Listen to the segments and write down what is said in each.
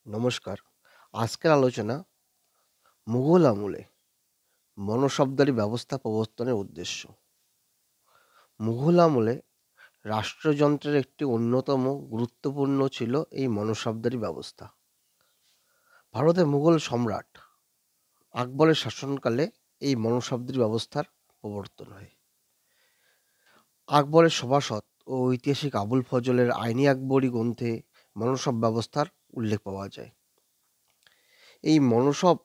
নমস্কার। আজকের আলোচনা মুঘল আমলে মনসবদারি ব্যবস্থা প্রবর্তনের উদ্দেশ্য। মুঘল আমলে রাষ্ট্রযন্ত্রের একটি অন্যতম গুরুত্বপূর্ণ ছিল এই মনসবদারি ব্যবস্থা। ভারতে মুঘল সম্রাট আকবরের শাসনকালে এই মনসবদারি ব্যবস্থার প্রবর্তন হয়। আকবরের সভাসদ ও ঐতিহাসিক আবুল ফজলের আইনি আকবরী গ্রন্থে মনসব ব্যবস্থার উল্লেখ পাওয়া যায়। এই মনসব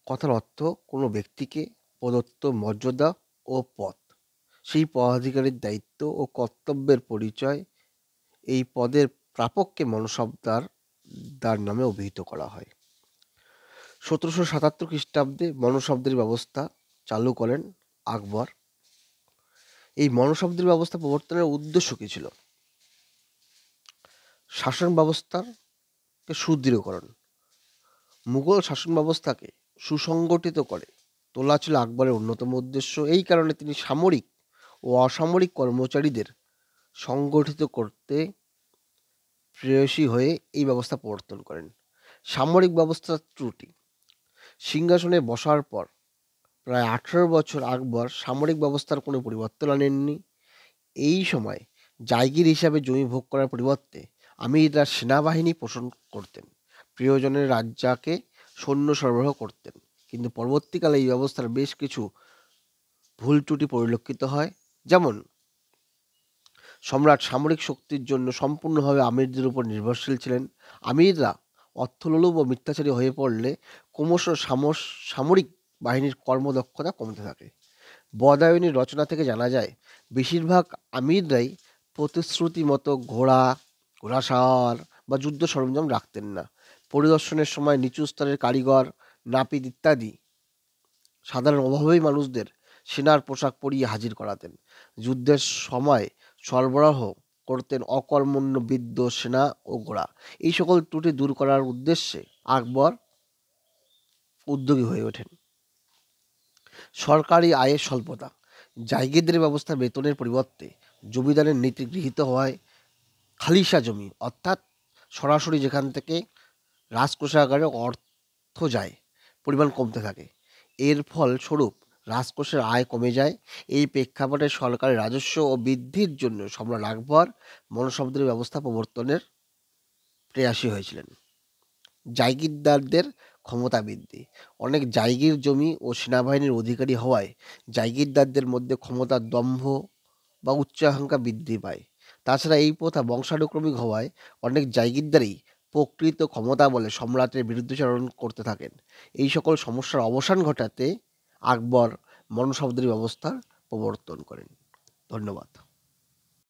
কথার অর্থ কোনো ব্যক্তিকে প্রদত্ত মর্যাদা ও পদ, সেই পদাধিকারীর দায়িত্ব ও কর্তব্যের পরিচয় এই পদের প্রাপককে মনসবদার নামে অভিহিত করা হয়। 1777 খ্রিস্টাব্দে মনসবদারি ব্যবস্থা চালু করেন আকবর। এই মনসবদারি ব্যবস্থা প্রবর্তনের উদ্দেশ্য কী ছিল? শাসন ব্যবস্থাকে সুদৃঢ়করণ। মুঘল শাসন ব্যবস্থাকে সুসংগঠিত করে তোলা ছিল আকবরের অন্যতম উদ্দেশ্য। এই কারণে তিনি সামরিক ও অসামরিক কর্মচারীদের সংগঠিত করতে প্রেয়সী হয়ে এই ব্যবস্থা প্রবর্তন করেন। সামরিক ব্যবস্থার ত্রুটি। সিংহাসনে বসার পর প্রায় 18 বছর আকবর সামরিক ব্যবস্থার কোনো পরিবর্তন আনেননি। এই সময় জায়গির হিসাবে জমি ভোগ করার পরিবর্তে আমিররা সেনাবাহিনী পোষণ করতেন, প্রিয়জনের রাজ্যকে সৈন্য সরবরাহ করতেন। কিন্তু পরবর্তীকালে এই ব্যবস্থার বেশ কিছু ভুল ত্রুটি পরিলক্ষিত হয়। যেমন, সম্রাট সামরিক শক্তির জন্য সম্পূর্ণভাবে আমিরদের উপর নির্ভরশীল ছিলেন। আমিররা অর্থলোলুপ ও মিথ্যাচারী হয়ে পড়লে ক্রমশ সামরিক বাহিনীর কর্মদক্ষতা কমতে থাকে। বদায়নীর রচনা থেকে জানা যায়, বেশিরভাগ আমিররাই প্রতিশ্রুতি মতো ঘোড়াসার বা যুদ্ধ সরঞ্জাম রাখতেন না। পরিদর্শনের সময় নিচু স্তরের কারিগর, নাপিত ইত্যাদি সাধারণ অভাবী মানুষদের সেনার পোশাক পরিয়ে হাজির করাতেন। যুদ্ধের সময় সরবরাহ করতেন অকর্মণ্য বৃদ্ধ সেনা ও ঘোড়া। এই সকল ত্রুটি দূর করার উদ্দেশ্যে আকবর উদ্যোগী হয়ে ওঠেন। সরকারি আয়ের স্বল্পতা। জায়গিরদের ব্যবস্থা বেতনের পরিবর্তে জমিদারের নীতি গৃহীত হওয়ায় খালিসা জমি, অর্থাৎ সরাসরি যেখান থেকে রাজকোষাগারে অর্থ যায়, পরিমাণ কমতে থাকে। এর ফলস্বরূপ রাজকোষের আয় কমে যায়। এই প্রেক্ষাপটে সরকারের রাজস্ব ও বৃদ্ধির জন্য সম্রাট আকবর মনসবদারি ব্যবস্থা প্রবর্তনের প্রয়াসী হয়েছিলেন। জায়গিরদারদের ক্ষমতা বৃদ্ধি। অনেক জায়গির জমি ও সেনাবাহিনীর অধিকারী হওয়ায় জায়গিরদারদের মধ্যে ক্ষমতার দম্ভ বা উচ্চাকাঙ্ক্ষা বৃদ্ধি পায়। তাছাড়া এই প্রথা বংশানুক্রমিক হওয়ায় অনেক জায়গিরদারই প্রকৃত ক্ষমতা বলে সম্রাটের বিরুদ্ধাচরণ করতে থাকেন। এই সকল সমস্যার অবসান ঘটাতে আকবর মনসবদারি ব্যবস্থার প্রবর্তন করেন। ধন্যবাদ।